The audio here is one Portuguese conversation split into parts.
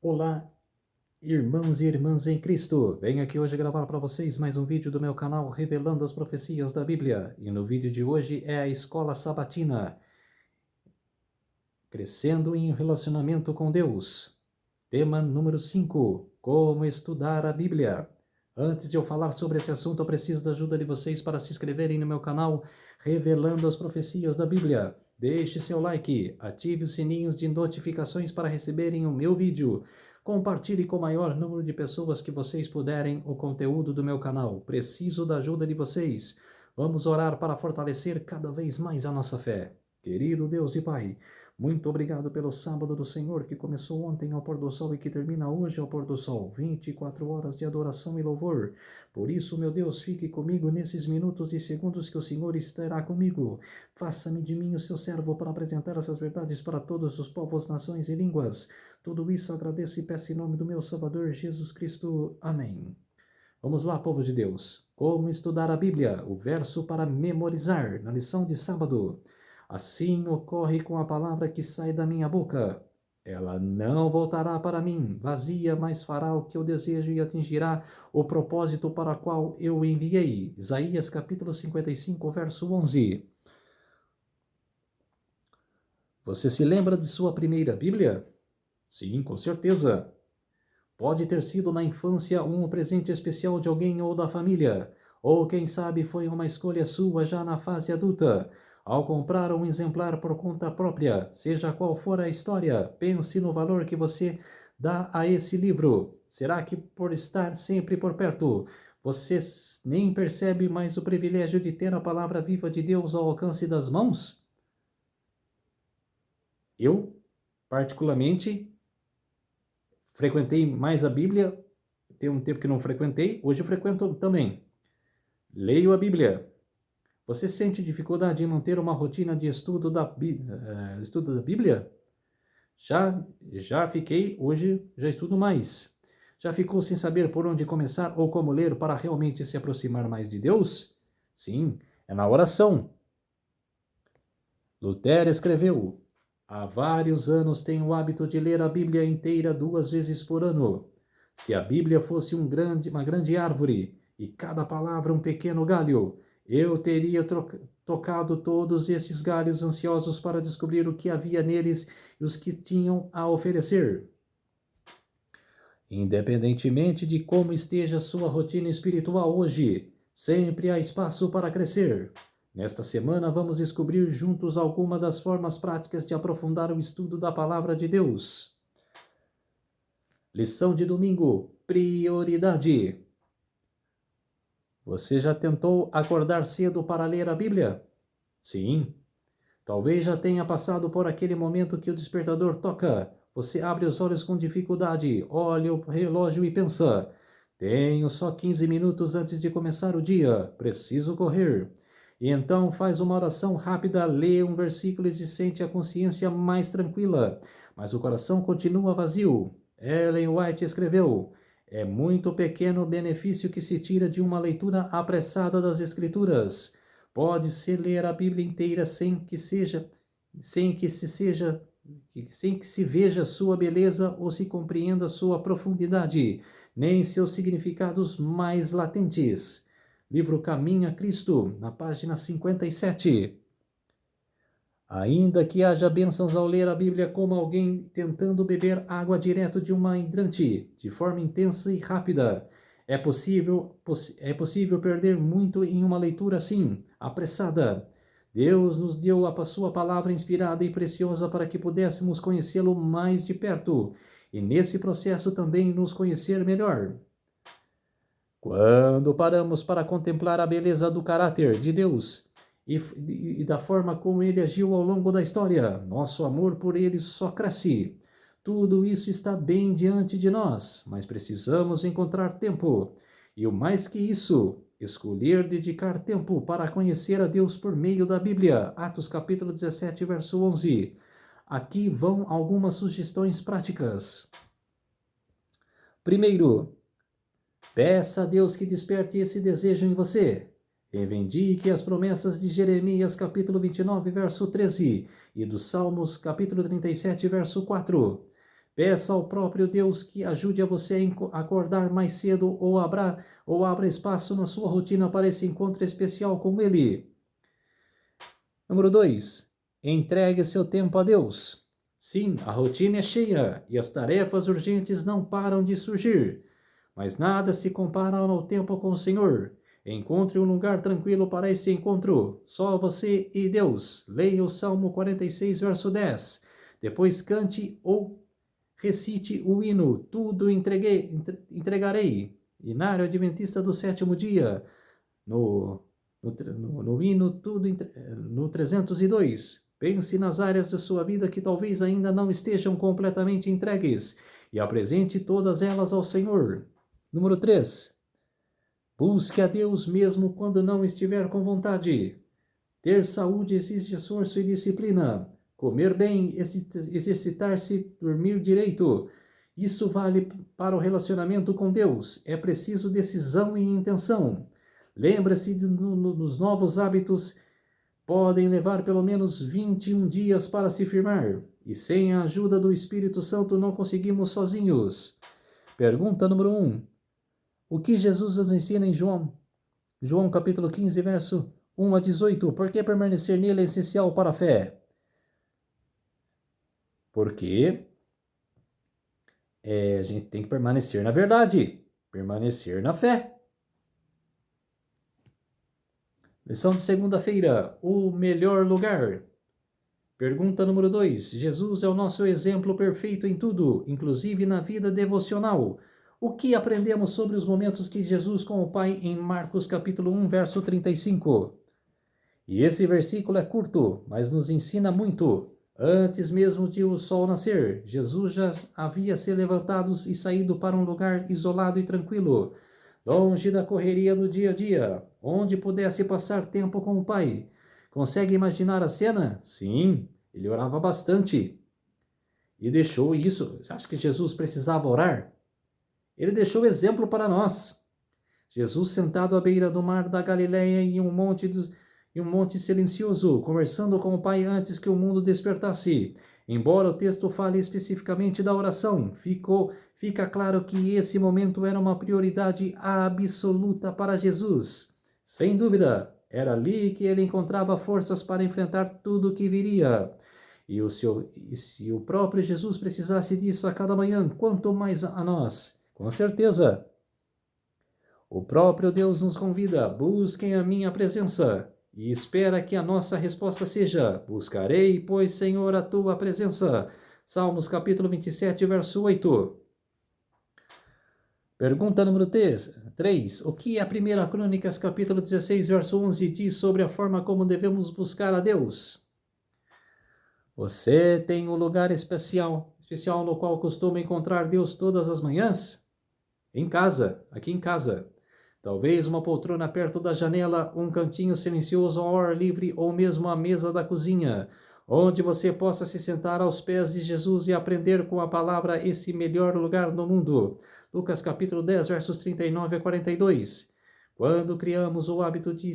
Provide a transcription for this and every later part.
Olá, irmãos e irmãs em Cristo! Venho aqui hoje gravar para vocês mais um vídeo do meu canal revelando as profecias da Bíblia. E no vídeo de hoje é a Escola Sabatina, crescendo em relacionamento com Deus. Tema número 5, como estudar a Bíblia. Antes de eu falar sobre esse assunto, eu preciso da ajuda de vocês para se inscreverem no meu canal revelando as profecias da Bíblia. Deixe seu like, ative os sininhos de notificações para receberem o meu vídeo. Compartilhe com o maior número de pessoas que vocês puderem o conteúdo do meu canal. Preciso da ajuda de vocês. Vamos orar para fortalecer cada vez mais a nossa fé. Querido Deus e Pai, muito obrigado pelo sábado do Senhor que começou ontem ao pôr do sol e que termina hoje ao pôr do sol. 24 horas de adoração e louvor. Por isso, meu Deus, fique comigo nesses minutos e segundos que o Senhor estará comigo. Faça-me de mim o seu servo para apresentar essas verdades para todos os povos, nações e línguas. Tudo isso agradeço e peço em nome do meu Salvador Jesus Cristo. Amém. Vamos lá, povo de Deus. Como estudar a Bíblia? O verso para memorizar, na lição de sábado. Assim ocorre com a palavra que sai da minha boca. Ela não voltará para mim vazia, mas fará o que eu desejo e atingirá o propósito para o qual eu o enviei. Isaías capítulo 55, verso 11. Você se lembra de sua primeira Bíblia? Sim, com certeza. Pode ter sido na infância um presente especial de alguém ou da família, ou quem sabe foi uma escolha sua já na fase adulta. Ao comprar um exemplar por conta própria, seja qual for a história, pense no valor que você dá a esse livro. Será que por estar sempre por perto, você nem percebe mais o privilégio de ter a palavra viva de Deus ao alcance das mãos? Eu, particularmente, frequentei mais a Bíblia, tem um tempo que não frequentei, hoje eu frequento também. Leio a Bíblia. Você sente dificuldade em manter uma rotina de estudo da Bíblia? Já fiquei, hoje já estudo mais. Já ficou sem saber por onde começar ou como ler para realmente se aproximar mais de Deus? Sim, é na oração. Lutero escreveu: há vários anos tenho o hábito de ler a Bíblia inteira 2 vezes por ano. Se a Bíblia fosse uma grande árvore e cada palavra um pequeno galho, eu teria tocado todos esses galhos ansiosos para descobrir o que havia neles e os que tinham a oferecer. Independentemente de como esteja sua rotina espiritual hoje, sempre há espaço para crescer. Nesta semana vamos descobrir juntos algumas das formas práticas de aprofundar o estudo da Palavra de Deus. Lição de domingo: prioridade. Você já tentou acordar cedo para ler a Bíblia? Sim. Talvez já tenha passado por aquele momento que o despertador toca. Você abre os olhos com dificuldade, olha o relógio e pensa: tenho só 15 minutos antes de começar o dia, preciso correr. E então faz uma oração rápida, lê um versículo e se sente a consciência mais tranquila, mas o coração continua vazio. Ellen White escreveu: é muito pequeno o benefício que se tira de uma leitura apressada das Escrituras. Pode-se ler a Bíblia inteira sem que se veja sua beleza ou se compreenda sua profundidade, nem seus significados mais latentes. Livro Caminho a Cristo, na página 57. Ainda que haja bênçãos ao ler a Bíblia como alguém tentando beber água direto de uma hidrante, de forma intensa e rápida, é possível perder muito em uma leitura assim, apressada. Deus nos deu a sua palavra inspirada e preciosa para que pudéssemos conhecê-lo mais de perto, e nesse processo também nos conhecer melhor. Quando paramos para contemplar a beleza do caráter de Deus e da forma como ele agiu ao longo da história, nosso amor por ele só cresce. Tudo isso está bem diante de nós, mas precisamos encontrar tempo. E o mais que isso, escolher dedicar tempo para conhecer a Deus por meio da Bíblia. Atos capítulo 17, verso 11. Aqui vão algumas sugestões práticas. Primeiro, peça a Deus que desperte esse desejo em você. Reivindique as promessas de Jeremias capítulo 29, verso 13 e dos Salmos capítulo 37, verso 4. Peça ao próprio Deus que ajude a você a acordar mais cedo ou abra espaço na sua rotina para esse encontro especial com Ele. Número 2. Entregue seu tempo a Deus. Sim, a rotina é cheia e as tarefas urgentes não param de surgir, mas nada se compara ao tempo com o Senhor. Encontre um lugar tranquilo para esse encontro, só você e Deus. Leia o Salmo 46, verso 10. Depois cante ou recite o hino, tudo entregarei. Inário Adventista do Sétimo Dia, no hino, no 302. Pense nas áreas de sua vida que talvez ainda não estejam completamente entregues e apresente todas elas ao Senhor. Número 3. Busque a Deus mesmo quando não estiver com vontade. Ter saúde exige esforço e disciplina. Comer bem, exercitar-se, dormir direito. Isso vale para o relacionamento com Deus. É preciso decisão e intenção. Lembre-se dos novos hábitos podem levar pelo menos 21 dias para se firmar. E sem a ajuda do Espírito Santo não conseguimos sozinhos. Pergunta número 1. O que Jesus nos ensina em João capítulo 15, verso 1 a 18. Por que permanecer nele é essencial para a fé? Porque a gente tem que permanecer na verdade, permanecer na fé. Lição de segunda-feira, o melhor lugar. Pergunta número 2. Jesus é o nosso exemplo perfeito em tudo, inclusive na vida devocional. O que aprendemos sobre os momentos que Jesus com o Pai em Marcos capítulo 1, verso 35? E esse versículo é curto, mas nos ensina muito. Antes mesmo de o sol nascer, Jesus já havia se levantado e saído para um lugar isolado e tranquilo, longe da correria do dia a dia, onde pudesse passar tempo com o Pai. Consegue imaginar a cena? Sim, ele orava bastante. E deixou isso. Você acha que Jesus precisava orar? Ele deixou exemplo para nós. Jesus sentado à beira do mar da Galileia em um monte silencioso, conversando com o Pai antes que o mundo despertasse. Embora o texto fale especificamente da oração, fica claro que esse momento era uma prioridade absoluta para Jesus. Sem dúvida, era ali que ele encontrava forças para enfrentar tudo o que viria. E se o próprio Jesus precisasse disso a cada manhã, quanto mais a nós? Com certeza. O próprio Deus nos convida, busquem a minha presença, e espera que a nossa resposta seja, buscarei, pois, Senhor, a tua presença. Salmos capítulo 27, verso 8. Pergunta número 3. O que a 1 Crônicas capítulo 16, verso 11 diz sobre a forma como devemos buscar a Deus? Você tem um lugar especial no qual costuma encontrar Deus todas as manhãs? Em casa, aqui em casa. Talvez uma poltrona perto da janela, um cantinho silencioso ao ar livre ou mesmo a mesa da cozinha, onde você possa se sentar aos pés de Jesus e aprender com a palavra esse melhor lugar no mundo. Lucas capítulo 10, versos 39 a 42. Quando criamos o hábito de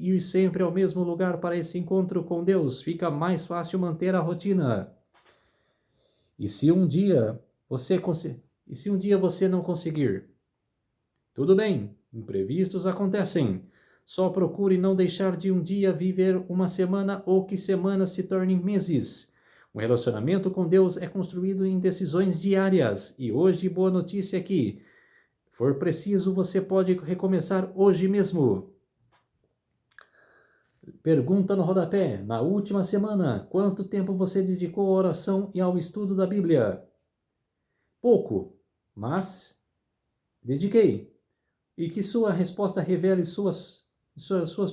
ir sempre ao mesmo lugar para esse encontro com Deus, fica mais fácil manter a rotina. E se um dia você não conseguir? Tudo bem, imprevistos acontecem. Só procure não deixar de um dia viver uma semana ou que semanas se tornem meses. Um relacionamento com Deus é construído em decisões diárias. E hoje, boa notícia aqui. For preciso, você pode recomeçar hoje mesmo. Pergunta no rodapé. Na última semana, quanto tempo você dedicou à oração e ao estudo da Bíblia? Pouco, mas dediquei. E que sua resposta revele suas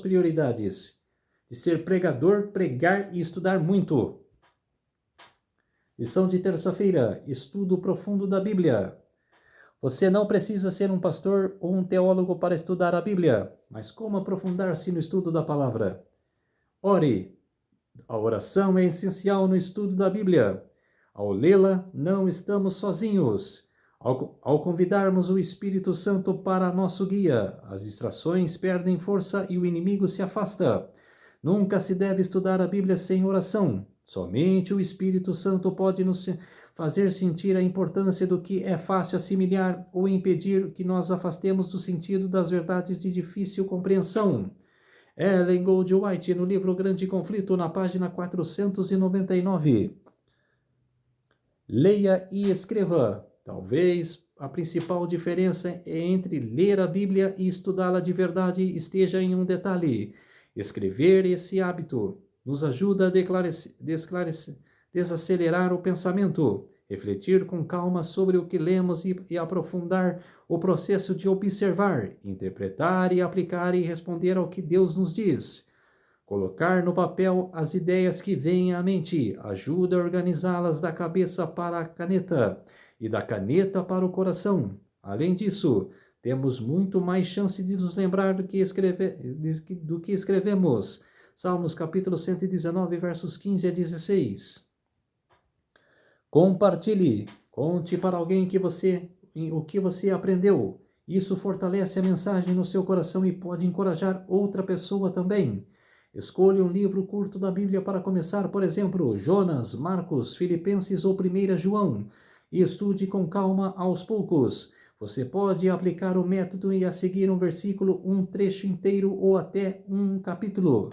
prioridades. De ser pregador, pregar e estudar muito. Lição de terça-feira. Estudo profundo da Bíblia. Você não precisa ser um pastor ou um teólogo para estudar a Bíblia, mas como aprofundar-se no estudo da palavra? Ore. A oração é essencial no estudo da Bíblia. Ao lê-la, não estamos sozinhos. Ao convidarmos o Espírito Santo para nosso guia, as distrações perdem força e o inimigo se afasta. Nunca se deve estudar a Bíblia sem oração. Somente o Espírito Santo pode nos fazer sentir a importância do que é fácil assimilar ou impedir que nós afastemos do sentido das verdades de difícil compreensão. Ellen Goldwhite, no livro Grande Conflito, na página 499. Leia e escreva. Talvez a principal diferença entre ler a Bíblia e estudá-la de verdade esteja em um detalhe. Escrever esse hábito nos ajuda a desacelerar o pensamento, refletir com calma sobre o que lemos e aprofundar o processo de observar, interpretar e aplicar e responder ao que Deus nos diz. Colocar no papel as ideias que vêm à mente ajuda a organizá-las da cabeça para a caneta e da caneta para o coração. Além disso, temos muito mais chance de nos lembrar do que escrevemos. Salmos capítulo 119, versos 15 a 16. Compartilhe. Conte para alguém o que você aprendeu. Isso fortalece a mensagem no seu coração e pode encorajar outra pessoa também. Escolha um livro curto da Bíblia para começar, por exemplo, Jonas, Marcos, Filipenses ou 1 João, e estude com calma aos poucos. Você pode aplicar o método e a seguir um versículo, um trecho inteiro ou até um capítulo.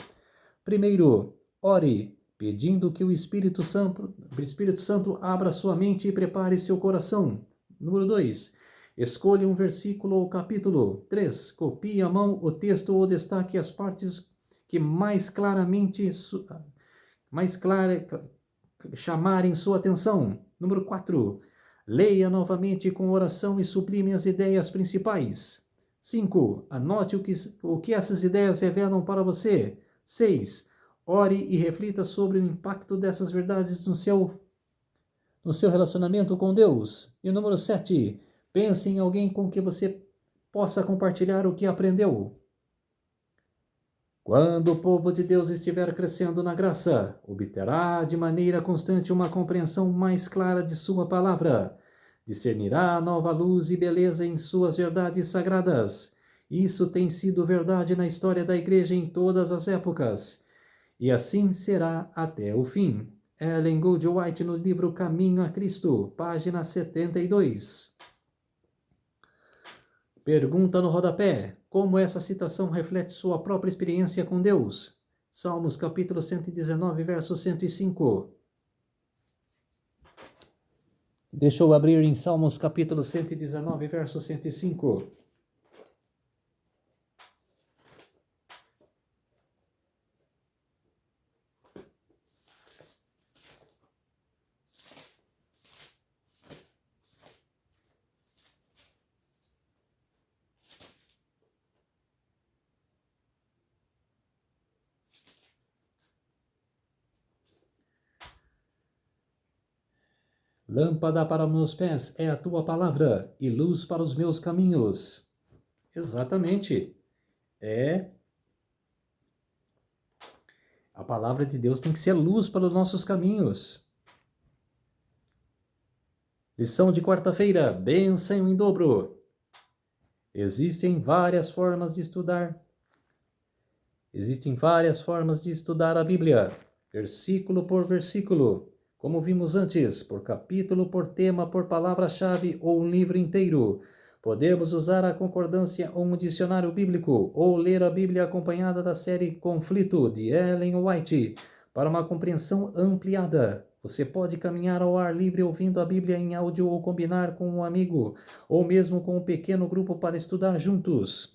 Primeiro, ore, pedindo que o Espírito Santo abra sua mente e prepare seu coração. Número 2, escolha um versículo ou capítulo. 3, copie à mão o texto ou destaque as partes que chamarem sua atenção. Número 4, leia novamente com oração e sublime as ideias principais. 5, anote o que essas ideias revelam para você. 6, ore e reflita sobre o impacto dessas verdades no seu relacionamento com Deus. E número 7, pense em alguém com que você possa compartilhar o que aprendeu. Quando o povo de Deus estiver crescendo na graça, obterá de maneira constante uma compreensão mais clara de sua palavra. Discernirá nova luz e beleza em suas verdades sagradas. Isso tem sido verdade na história da igreja em todas as épocas. E assim será até o fim. Ellen Goldwhite, no livro Caminho a Cristo, página 72. Pergunta no rodapé. Como essa citação reflete sua própria experiência com Deus? Salmos capítulo 119, verso 105. Deixa eu abrir em Salmos capítulo 119, verso 105. Lâmpada para meus pés é a tua palavra e luz para os meus caminhos. Exatamente. A palavra de Deus tem que ser luz para os nossos caminhos. Lição de quarta-feira, bênção em dobro. Existem várias formas de estudar a Bíblia, versículo por versículo. Como vimos antes, por capítulo, por tema, por palavra-chave ou um livro inteiro. Podemos usar a concordância ou um dicionário bíblico, ou ler a Bíblia acompanhada da série Conflito, de Ellen White, para uma compreensão ampliada. Você pode caminhar ao ar livre ouvindo a Bíblia em áudio ou combinar com um amigo, ou mesmo com um pequeno grupo para estudar juntos.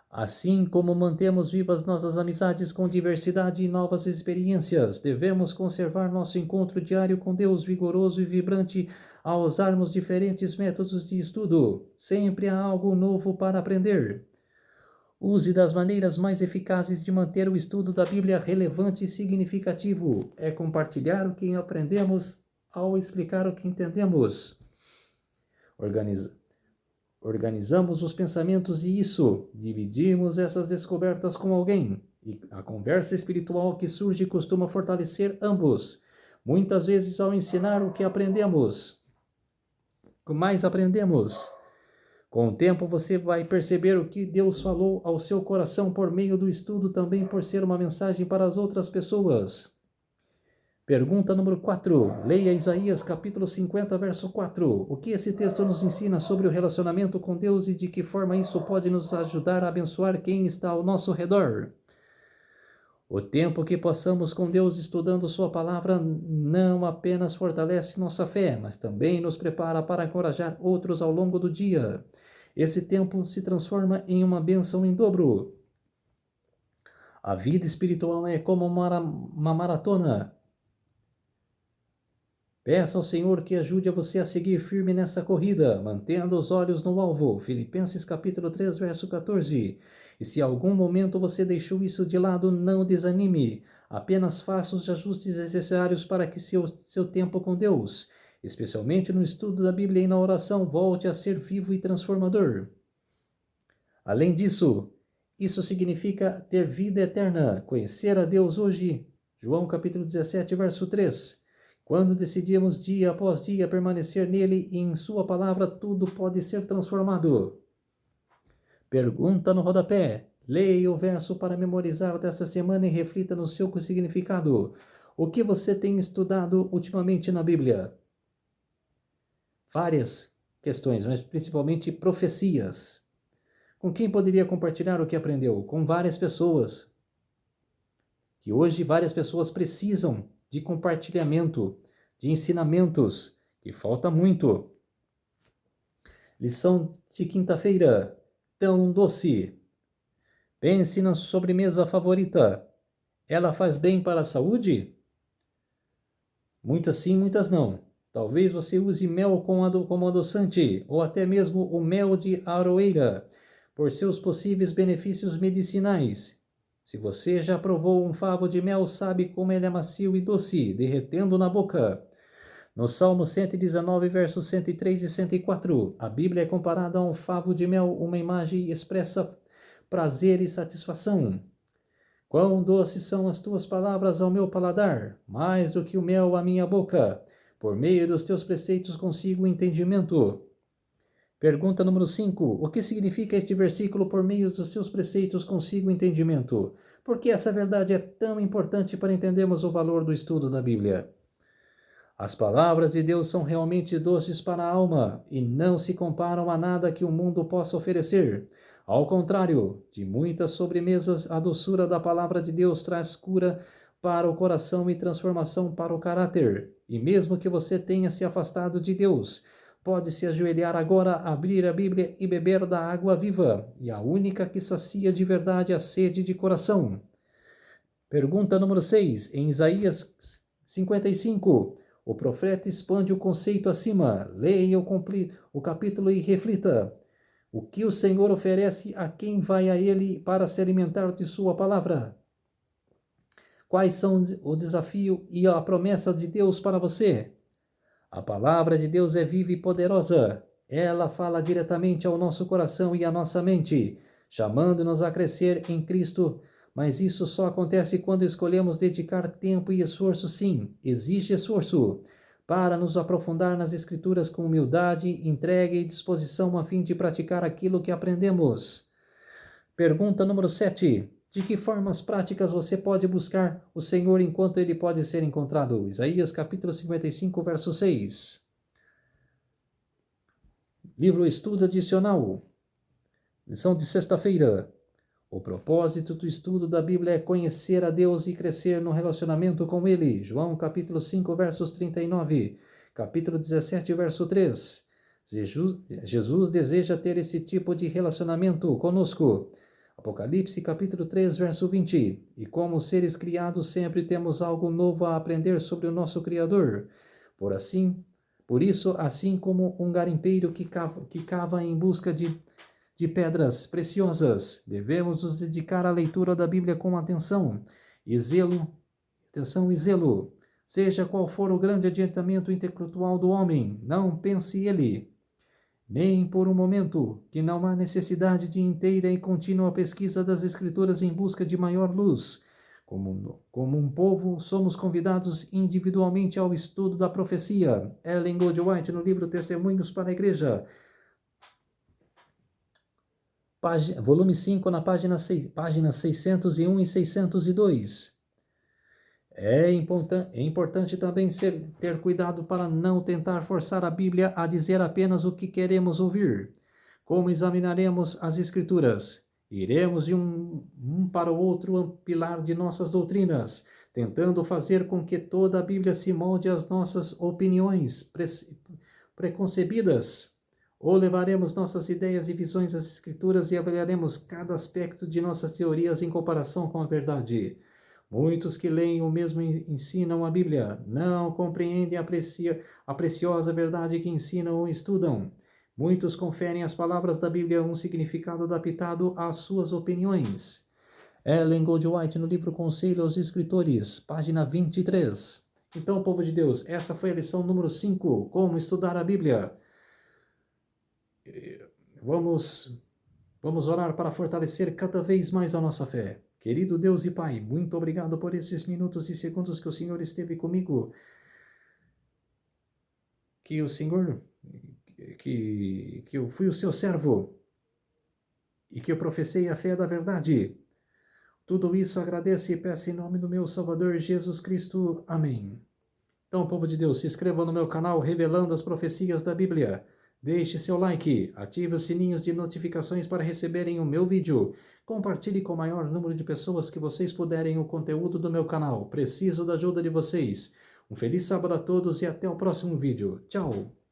Assim como mantemos vivas nossas amizades com diversidade e novas experiências, devemos conservar nosso encontro diário com Deus vigoroso e vibrante ao usarmos diferentes métodos de estudo. Sempre há algo novo para aprender. Use das maneiras mais eficazes de manter o estudo da Bíblia relevante e significativo. É compartilhar o que aprendemos ao explicar o que entendemos. Organizamos os pensamentos e dividimos essas descobertas com alguém. E a conversa espiritual que surge costuma fortalecer ambos. Muitas vezes ao ensinar o que aprendemos, mais aprendemos. Com o tempo você vai perceber o que Deus falou ao seu coração por meio do estudo, também por ser uma mensagem para as outras pessoas. Pergunta número 4. Leia Isaías capítulo 50, verso 4. O que esse texto nos ensina sobre o relacionamento com Deus e de que forma isso pode nos ajudar a abençoar quem está ao nosso redor? O tempo que passamos com Deus estudando Sua palavra não apenas fortalece nossa fé, mas também nos prepara para encorajar outros ao longo do dia. Esse tempo se transforma em uma bênção em dobro. A vida espiritual é como uma maratona. Peça ao Senhor que ajude a você a seguir firme nessa corrida, mantendo os olhos no alvo. Filipenses capítulo 3, verso 14. E se algum momento você deixou isso de lado, não desanime. Apenas faça os ajustes necessários para que seu tempo com Deus, especialmente no estudo da Bíblia e na oração, volte a ser vivo e transformador. Além disso, isso significa ter vida eterna, conhecer a Deus hoje. João capítulo 17, verso 3. Quando decidimos dia após dia permanecer nele e em sua palavra, tudo pode ser transformado. Pergunta no rodapé. Leia o verso para memorizar desta semana e reflita no seu significado. O que você tem estudado ultimamente na Bíblia? Várias questões, mas principalmente profecias. Com quem poderia compartilhar o que aprendeu? Com várias pessoas. Que hoje várias pessoas precisam de compartilhamento, de ensinamentos, que falta muito. Lição de quinta-feira, tão doce. Pense na sobremesa favorita. Ela faz bem para a saúde? Muitas sim, muitas não. Talvez você use mel como adoçante, ou até mesmo o mel de aroeira, por seus possíveis benefícios medicinais. Se você já provou um favo de mel, sabe como ele é macio e doce, derretendo na boca. No Salmo 119, versos 103 e 104, a Bíblia é comparada a um favo de mel, uma imagem expressa prazer e satisfação. Quão doces são as tuas palavras ao meu paladar, mais do que o mel à minha boca. Por meio dos teus preceitos consigo o entendimento. Pergunta número 5. O que significa este versículo? Por meio dos seus preceitos consigo o entendimento? Por que essa verdade é tão importante para entendermos o valor do estudo da Bíblia? As palavras de Deus são realmente doces para a alma e não se comparam a nada que o mundo possa oferecer. Ao contrário, de muitas sobremesas, a doçura da palavra de Deus traz cura para o coração e transformação para o caráter. E mesmo que você tenha se afastado de Deus, pode se ajoelhar agora, abrir a Bíblia e beber da água viva, e a única que sacia de verdade a sede de coração. Pergunta número 6. Em Isaías 55, o profeta expande o conceito acima. Leia o capítulo e reflita. O que o Senhor oferece a quem vai a Ele para se alimentar de sua palavra? Quais são o desafio e a promessa de Deus para você? A palavra de Deus é viva e poderosa. Ela fala diretamente ao nosso coração e à nossa mente, chamando-nos a crescer em Cristo. Mas isso só acontece quando escolhemos dedicar tempo e esforço. Sim, existe esforço para nos aprofundar nas Escrituras com humildade, entrega e disposição a fim de praticar aquilo que aprendemos. Pergunta número 7. De que formas práticas você pode buscar o Senhor enquanto ele pode ser encontrado? Isaías capítulo 55, verso 6. Livro Estudo Adicional. Lição de sexta-feira. O propósito do estudo da Bíblia é conhecer a Deus e crescer no relacionamento com Ele. João capítulo 5, versos 39. Capítulo 17, verso 3. Jesus deseja ter esse tipo de relacionamento conosco. Apocalipse capítulo 3, verso 20. E como seres criados sempre temos algo novo a aprender sobre o nosso Criador. Por isso, assim como um garimpeiro que cava em busca de pedras preciosas, devemos nos dedicar à leitura da Bíblia com atenção e zelo. Seja qual for o grande adiantamento intelectual do homem, não pense ele, nem por um momento, que não há necessidade de inteira e contínua pesquisa das Escrituras em busca de maior luz. Como um povo, somos convidados individualmente ao estudo da profecia. Ellen G. White, no livro Testemunhos para a Igreja, volume 5, páginas 601 e 602. É importante também ter cuidado para não tentar forçar a Bíblia a dizer apenas o que queremos ouvir. Como examinaremos as Escrituras? Iremos de um para o outro pilar de nossas doutrinas, tentando fazer com que toda a Bíblia se molde às nossas opiniões preconcebidas. Ou levaremos nossas ideias e visões às Escrituras e avaliaremos cada aspecto de nossas teorias em comparação com a verdade. Muitos que leem o mesmo ensinam a Bíblia, não compreendem a preciosa verdade que ensinam ou estudam. Muitos conferem às palavras da Bíblia um significado adaptado às suas opiniões. Ellen Goldwhite, no livro Conselho aos Escritores, página 23. Então, povo de Deus, essa foi a lição número 5, como estudar a Bíblia. Vamos orar para fortalecer cada vez mais a nossa fé. Querido Deus e Pai, muito obrigado por esses minutos e segundos que o Senhor esteve comigo. Que o Senhor, que eu fui o seu servo e que eu professei a fé da verdade. Tudo isso agradeço e peço em nome do meu Salvador Jesus Cristo. Amém. Então, povo de Deus, se inscreva no meu canal Revelando as Profecias da Bíblia. Deixe seu like, ative os sininhos de notificações para receberem o meu vídeo. Compartilhe com o maior número de pessoas que vocês puderem o conteúdo do meu canal. Preciso da ajuda de vocês. Um feliz sábado a todos e até o próximo vídeo. Tchau!